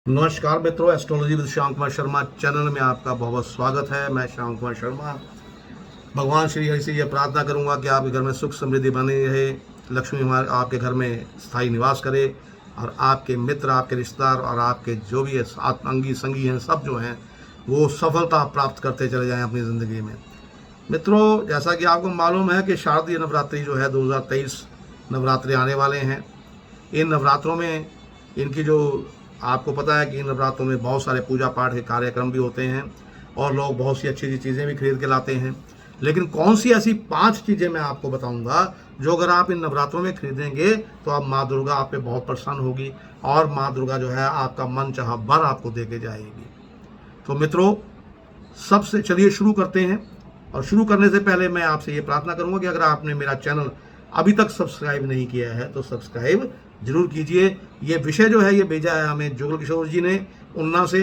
नमस्कार मित्रों, astrology with Shyam Kumar Sharma channel में आपका बहुत बहुत स्वागत है। मैं श्याम कुमार शर्मा भगवान श्री हरि से यह प्रार्थना करूंगा कि आपके घर में सुख समृद्धि बनी रहे, लक्ष्मी हमारे आपके घर में स्थायी निवास करे और आपके मित्र, आपके रिश्तेदार और आपके जो भी अंगी संगी हैं, सब जो हैं वो सफलता प्राप्त करते चले जाएं अपनी ज़िंदगी में। मित्रों, जैसा कि आपको मालूम है कि शारदीय नवरात्रि जो है 2023 नवरात्रि आने वाले हैं। इन नवरात्रों में इनकी जो आपको पता है कि इन नवरात्रों में बहुत सारे पूजा पाठ के कार्यक्रम भी होते हैं और लोग बहुत सी अच्छी अच्छी चीज़ें भी खरीद के लाते हैं। लेकिन कौन सी ऐसी 5 चीज़ें मैं आपको बताऊंगा जो अगर आप इन नवरात्रों में खरीदेंगे तो आप माँ दुर्गा आप पे बहुत प्रसन्न होगी और माँ दुर्गा जो है आपका मन चाहा वर आपको दे के जाएगी। तो मित्रों, सबसे चलिए शुरू करते हैं। और शुरू करने से पहले मैं आपसे ये प्रार्थना करूंगा कि अगर आपने मेरा चैनल अभी तक सब्सक्राइब नहीं किया है तो सब्सक्राइब जरूर कीजिए। ये विषय जो है ये भेजा है हमें जुगल किशोर जी ने उन्ना से।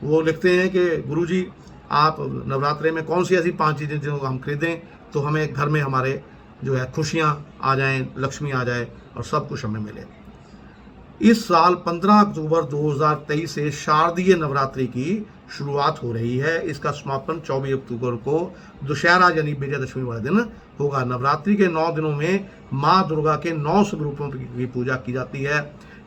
वो लिखते हैं कि गुरुजी, आप नवरात्रे में कौन सी ऐसी 5 चीज़ें जो हम खरीदें तो हमें घर में हमारे जो है खुशियाँ आ जाएं, लक्ष्मी आ जाए और सब कुछ हमें मिले। इस साल 15 अक्टूबर 2023 से शारदीय नवरात्रि की शुरुआत हो रही है। इसका समापन 24 अक्टूबर को दशहरा यानी विजयदशमी वाले दिन होगा। नवरात्रि के 9 दिनों में माँ दुर्गा के 9 स्वरूपों की पूजा की जाती है।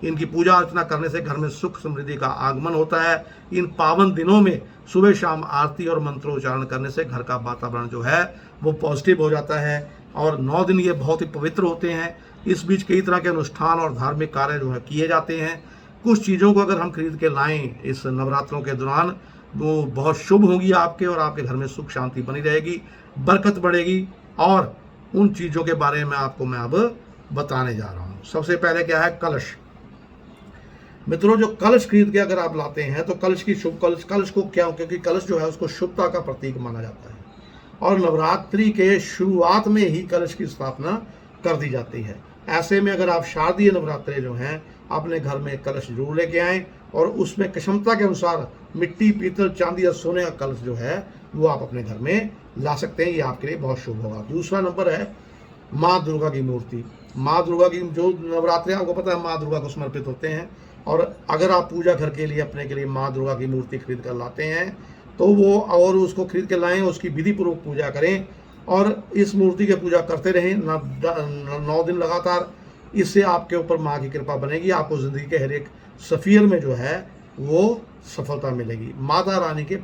इनकी पूजा अर्चना करने से घर में सुख समृद्धि का आगमन होता है। इन पावन दिनों में सुबह शाम आरती और मंत्रोच्चारण करने से घर का वातावरण जो है वो पॉजिटिव हो जाता है और 9 दिन ये बहुत ही पवित्र होते हैं। इस बीच कई तरह के अनुष्ठान और धार्मिक कार्य जो है किए जाते हैं। कुछ चीज़ों को अगर हम खरीद के लाएं इस नवरात्रों के दौरान वो बहुत शुभ होंगी आपके, और आपके घर में सुख शांति बनी रहेगी, बरकत बढ़ेगी। और उन चीज़ों के बारे में आपको मैं अब बताने जा रहा हूँ। सबसे पहले क्या है, कलश। मित्रों, जो कलश खरीद के अगर आप लाते हैं तो कलश की शुभ कलश को क्या, क्योंकि कलश जो है उसको शुभता का प्रतीक माना जाता है और नवरात्रि के शुरुआत में ही कलश की स्थापना कर दी जाती है। ऐसे में अगर आप शारदीय नवरात्रे जो हैं अपने घर में कलश जरूर लेके आएँ और उसमें क्षमता के अनुसार मिट्टी, पीतल, चांदी या सोने का कलश जो है वो आप अपने घर में ला सकते हैं। ये आपके लिए बहुत शुभ होगा। दूसरा नंबर है माँ दुर्गा की मूर्ति। माँ दुर्गा की जो नवरात्रि आपको पता है माँ दुर्गा को समर्पित होते हैं, और अगर आप पूजा घर के लिए अपने के लिए माँ दुर्गा की मूर्ति खरीद कर लाते हैं तो वो और उसको खरीद के लाएं, उसकी विधि पूर्वक पूजा करें और इस मूर्ति की पूजा करते रहें 9 दिन लगातार। इससे आपके ऊपर माँ की कृपा बनेगी। आपको ज़िंदगी के हर एक सफ़ीर में जो है वो सफलता मिलेगी। माता रानी के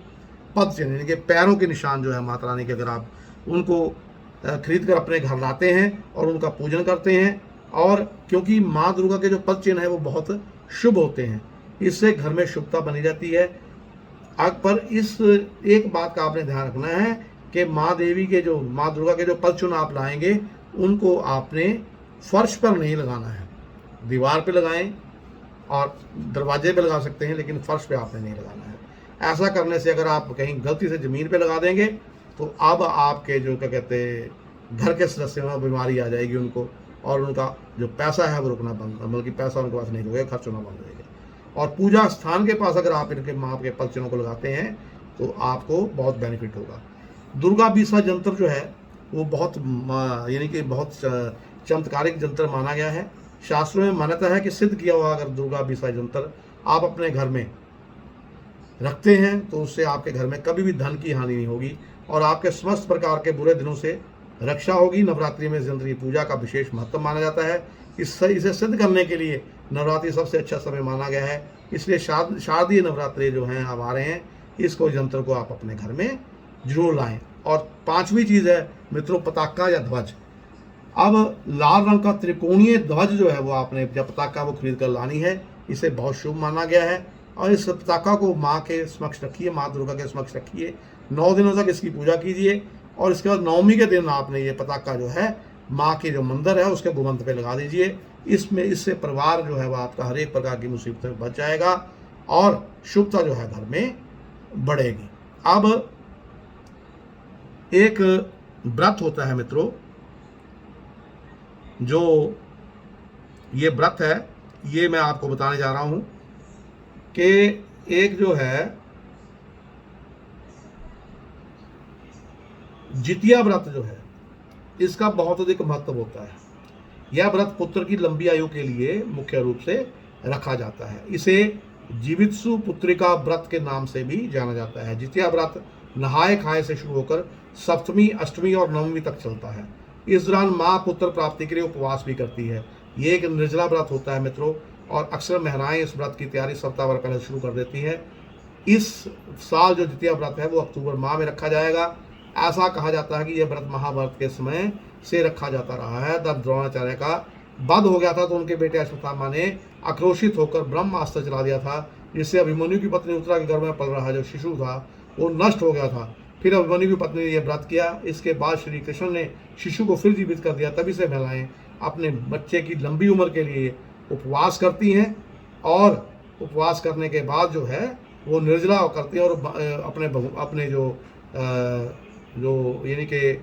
पद चिन्ह यानी कि पैरों के निशान जो है माता रानी के, अगर आप उनको खरीद कर अपने घर लाते हैं और उनका पूजन करते हैं, और क्योंकि माँ दुर्गा के जो पद चिन्ह है वो बहुत शुभ होते हैं, इससे घर में शुभता बनी रहती है। पर इस एक बात का आपने ध्यान रखना है कि माँ देवी के जो माँ दुर्गा के जो पद चिन्ह आप लाएंगे उनको आपने फर्श पर नहीं लगाना है, दीवार पे लगाएं और दरवाजे पे लगा सकते हैं, लेकिन फर्श पे आपने नहीं लगाना है। ऐसा करने से अगर आप कहीं गलती से ज़मीन पे लगा देंगे तो अब आपके जो क्या कहते हैं घर के सदस्यों में बीमारी आ जाएगी उनको, और उनका जो पैसा है वो रुकना बंद, बल्कि पैसा उनके पास नहीं रुकेगा, खर्च होना बंद रहेगा। और पूजा स्थान के पास अगर आप इनके माँ के पद चिन्हों को लगाते हैं तो आपको बहुत बेनिफिट होगा। दुर्गा बीसा जंत्र जो है वो बहुत यानी कि बहुत चमत्कारिक जंत्र माना गया है। शास्त्रों में मान्यता है कि सिद्ध किया हुआ अगर दुर्गा बीसा जंत्र आप अपने घर में रखते हैं तो उससे आपके घर में कभी भी धन की हानि नहीं होगी और आपके समस्त प्रकार के बुरे दिनों से रक्षा होगी। नवरात्रि में इस यंत्र की पूजा का विशेष महत्व माना जाता है। इसे सिद्ध करने के लिए नवरात्रि सबसे अच्छा समय माना गया है, इसलिए शारदीय नवरात्रि जो हैं अब आ रहे हैं, इसको यंत्र को आप अपने घर में जरूर लाएं। और 5वीं चीज़ है मित्रों, पताका या ध्वज। अब लाल रंग का त्रिकोणीय ध्वज जो है वो आपने जब पताका वो खरीद कर लानी है, इसे बहुत शुभ माना गया है। और इस पताका को माँ के समक्ष रखिए, माँ दुर्गा के समक्ष रखिए, 9 दिनों तक इसकी पूजा कीजिए और इसके बाद 9वीं के दिन आपने ये पताका जो है माँ के जो मंदिर है उसके गुंबद पे लगा दीजिए। इससे परिवार जो है वो आपका हर एक प्रकार की मुसीबत में बच जाएगा और शुभता जो है घर में बढ़ेगी। अब एक व्रत होता है मित्रों, जो ये व्रत है ये मैं आपको बताने जा रहा हूं कि एक जो है जितिया व्रत जो है इसका बहुत अधिक महत्व होता है। यह व्रत पुत्र की लंबी आयु के लिए मुख्य रूप से रखा जाता है। इसे जीवित्सु पुत्रिका व्रत के नाम से भी जाना जाता है। जितिया व्रत नहाए खाए से शुरू होकर सप्तमी, अष्टमी और नवमी तक चलता है। इस दौरान माँ पुत्र प्राप्ति के लिए उपवास भी करती है। ये एक निर्जला व्रत होता है मित्रों, और अक्सर महिलाएं इस व्रत की तैयारी सप्ताह भर पहले शुरू कर देती हैं। इस साल जो द्वितीय व्रत है वो अक्टूबर माह में रखा जाएगा। ऐसा कहा जाता है कि यह व्रत महाभारत के समय से रखा जाता रहा है। तब द्रोणाचार्य का वध हो गया था तो उनके बेटे अश्वत्थामा ने आक्रोशित होकर ब्रह्मास्त्र चला दिया था, जिससे अभिमन्यु की पत्नी उत्तरा के गर्भ में पल रहा जो शिशु था वो नष्ट हो गया था। फिर अभिमन्यु की पत्नी ने यह व्रत किया। इसके बाद श्री कृष्ण ने शिशु को फिर जीवित कर दिया। तभी से महिलाएं अपने बच्चे की लंबी उम्र के लिए उपवास करती हैं, और उपवास करने के बाद जो है वो निर्जला करती हैं और अपने जो यानी कि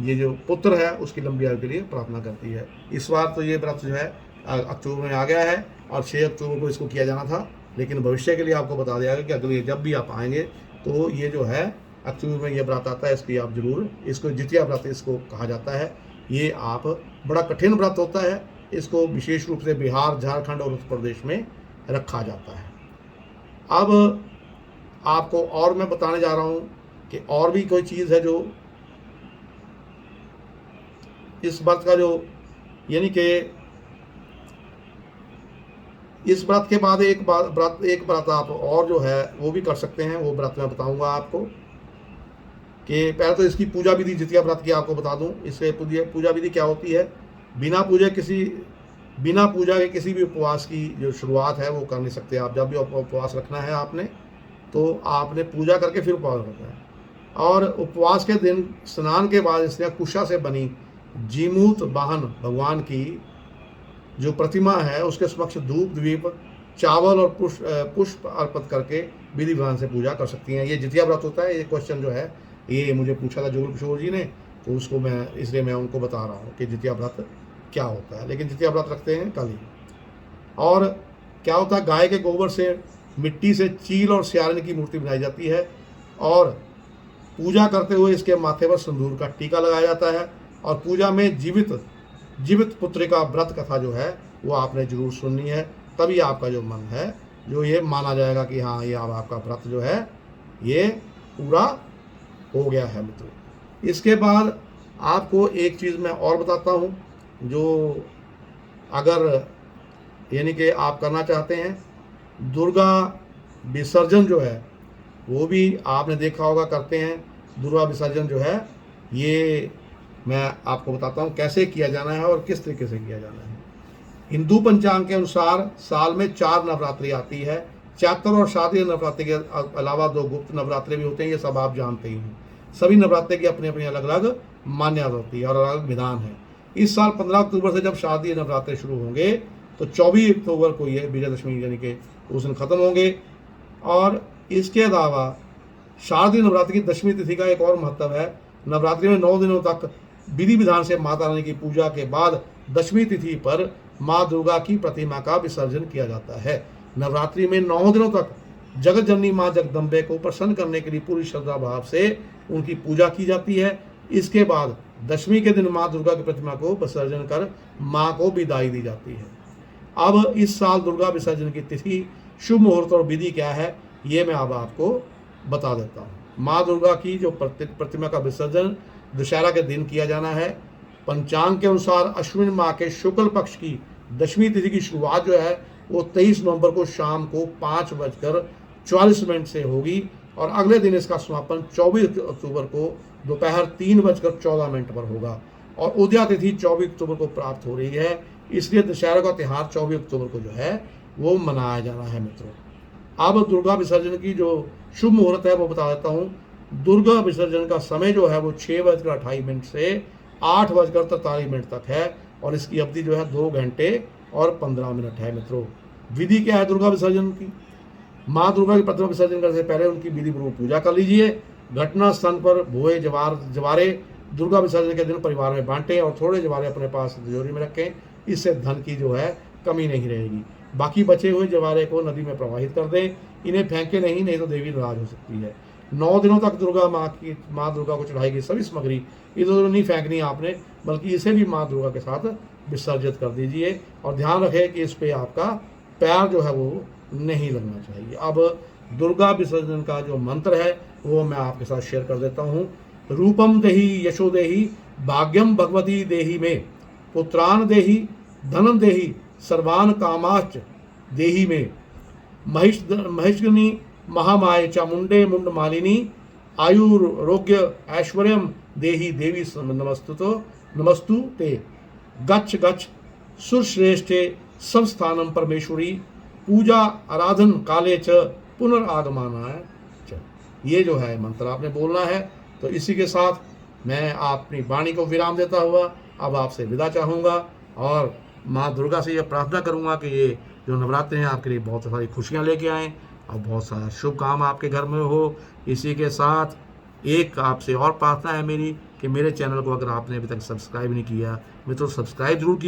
ये जो पुत्र है उसकी लंबी आयु के लिए प्रार्थना करती है। इस बार तो ये व्रत जो है अक्टूबर में आ गया है और 6 अक्टूबर को इसको किया जाना था, लेकिन भविष्य के लिए आपको बता दिया गया कि अगले जब भी आप आएंगे तो ये जो है अक्टूबर में ये व्रत आता है, इसकी आप जरूर, इसको द्वितीय व्रत इसको कहा जाता है। ये आप बड़ा कठिन व्रत होता है, इसको विशेष रूप से बिहार, झारखंड और उत्तर प्रदेश में रखा जाता है। अब आपको और मैं बताने जा रहा हूँ कि और भी कोई चीज़ है जो इस व्रत का जो यानी कि इस व्रत के बाद एक व्रत आप और जो है वो भी कर सकते हैं। वो व्रत मैं बताऊंगा आपको कि पहले तो इसकी पूजा विधि द्वितीय व्रत की आपको बता दूं। इससे पूजा विधि क्या होती है। बिना पूजा के किसी भी उपवास की जो शुरुआत है वो कर नहीं सकते आप। जब भी उपवास रखना है आपने तो आपने पूजा करके फिर उपवास रखना है। और उपवास के दिन स्नान के बाद इसने कुशा से बनी जीमूत वाहन भगवान की जो प्रतिमा है उसके समक्ष धूप द्वीप चावल और पुष्प अर्पित करके विधि विधान से पूजा कर सकती हैं। ये द्वितीय व्रत होता है। ये क्वेश्चन जो है ये मुझे पूछा था जोगल किशोर जी ने, तो उसको इसलिए मैं उनको बता रहा हूँ कि द्वितीय व्रत क्या होता है। लेकिन द्वितीय व्रत रखते हैं कल ही। और क्या होता है, गाय के गोबर से मिट्टी से चील और स्यारण की मूर्ति बनाई जाती है और पूजा करते हुए इसके माथे पर सिंदूर का टीका लगाया जाता है। और पूजा में जीवित पुत्र का व्रत कथा जो है वो आपने जरूर सुननी है, तभी आपका जो मन है जो ये माना जाएगा कि हाँ ये अब आपका व्रत जो है ये पूरा हो गया है मित्रों। इसके बाद आपको एक चीज़ मैं और बताता हूँ, जो अगर यानी कि आप करना चाहते हैं, दुर्गा विसर्जन जो है वो भी आपने देखा होगा करते हैं। दुर्गा विसर्जन जो है ये मैं आपको बताता हूँ कैसे किया जाना है और किस तरीके से किया जाना है। हिंदू पंचांग के अनुसार साल में 4 नवरात्रि आती है। चैत्र और शारदीय नवरात्रि के अलावा 2 गुप्त नवरात्रि भी होते हैं, ये सब आप जानते ही हैं। सभी नवरात्रि की अपनी अपनी अलग अलग मान्यता होती है और अलग अलग विधान है। इस साल 15 अक्टूबर से जब शारदीय नवरात्रि शुरू होंगे तो 24 अक्टूबर को ये विजयदशमी यानी कि उस दिन खत्म होंगे। और इसके अलावा शारदीय नवरात्रि की दशमी तिथि का एक और महत्व है। नवरात्रि में 9 दिनों तक विधि विधान से माता रानी की पूजा के बाद दशमी तिथि पर माँ दुर्गा की प्रतिमा का विसर्जन किया जाता है। नवरात्रि में 9 दिनों तक जगत जननी माँ जगदम्बे को प्रसन्न करने के लिए पूरी श्रद्धा भाव से उनकी पूजा की जाती है। इसके बाद दशमी के दिन माँ दुर्गा की प्रतिमा को विसर्जन कर माँ को विदाई दी जाती है। अब इस साल दुर्गा विसर्जन की तिथि, शुभ मुहूर्त और विधि क्या है ये मैं अब आपको बता देता हूँ। माँ दुर्गा की जो प्रतिमा का विसर्जन दशहरा के दिन किया जाना है। पंचांग के अनुसार अश्विन माह के शुक्ल पक्ष की दशमी तिथि की शुरुआत जो है वो 23 नवंबर को शाम को 5:44 से होगी और अगले दिन इसका समापन 24 अक्टूबर को दोपहर 3:14 पर होगा। और उदया तिथि 24 अक्टूबर को प्राप्त हो रही है, इसलिए दशहरा का त्यौहार 24 अक्टूबर को जो है वो मनाया जाना है मित्रों। अब दुर्गा विसर्जन की जो शुभ मुहूर्त है वो बता देता हूँ। दुर्गा विसर्जन का समय जो है वो 6:28 से 8:43 तक है और इसकी अवधि जो है 2 घंटे और 15 मिनट है मित्रों। विधि क्या है दुर्गा विसर्जन की? माँ दुर्गा की प्रतिमा विसर्जन करने से पहले उनकी विधि पूर्वक पूजा कर लीजिए। घटना स्थान पर भोए जवारे दुर्गा विसर्जन के दिन परिवार में बांटें और थोड़े जवारे अपने पास तिजोरी में रखें। इससे धन की जो है कमी नहीं रहेगी। बाकी बचे हुए जवारे को नदी में प्रवाहित कर दें, इन्हें फेंके नहीं तो देवी नाराज हो सकती है। 9 दिनों तक माँ दुर्गा को चढ़ाई गई सभी सामग्री इधर उधर नहीं फेंकनी आपने, बल्कि इसे भी माँ दुर्गा के साथ विसर्जित कर दीजिए। और ध्यान रखें कि इस पे आपका पैर जो है वो नहीं लगना चाहिए। अब दुर्गा विसर्जन का जो मंत्र है वो मैं आपके साथ शेयर कर देता हूँ। रूपम देहि यशो देहि भाग्यम भगवती देहि में, पुत्रान देहि धनम देहि सर्वान कामाच देहि में, महिषगनी महामाय चामुंडे मुंड मालिनी आयुरोग्य ऐश्वर्यम देहि देवी नमस्तु ते। गच्छ गच्छ सुरश्रेष्ठे संस्थानम परमेश्वरी पूजा आराधन काले च पुनरागमनाय च। ये जो है मंत्र आपने बोलना है। तो इसी के साथ मैं अपनी वाणी को विराम देता हुआ अब आपसे विदा चाहूँगा और माँ दुर्गा से यह प्रार्थना करूँगा कि ये जो नवरात्रि हैं आपके लिए बहुत सारी खुशियाँ लेके आएँ और बहुत सारा शुभ काम आपके घर में हो। इसी के साथ एक आपसे और प्रार्थना है मेरी कि मेरे चैनल को अगर आपने अभी तक सब्सक्राइब नहीं किया, मित्रों सब्सक्राइब जरूर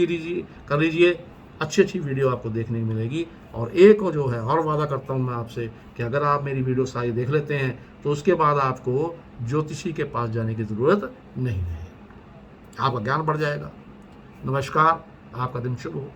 कर लीजिए। अच्छी अच्छी वीडियो आपको देखने को मिलेगी। और एक जो है और वादा करता हूँ मैं आपसे कि अगर आप मेरी वीडियो सारी देख लेते हैं तो उसके बाद आपको ज्योतिषी के पास जाने की ज़रूरत नहीं है, आपका ज्ञान बढ़ जाएगा। नमस्कार, आपका दिन शुभ हो।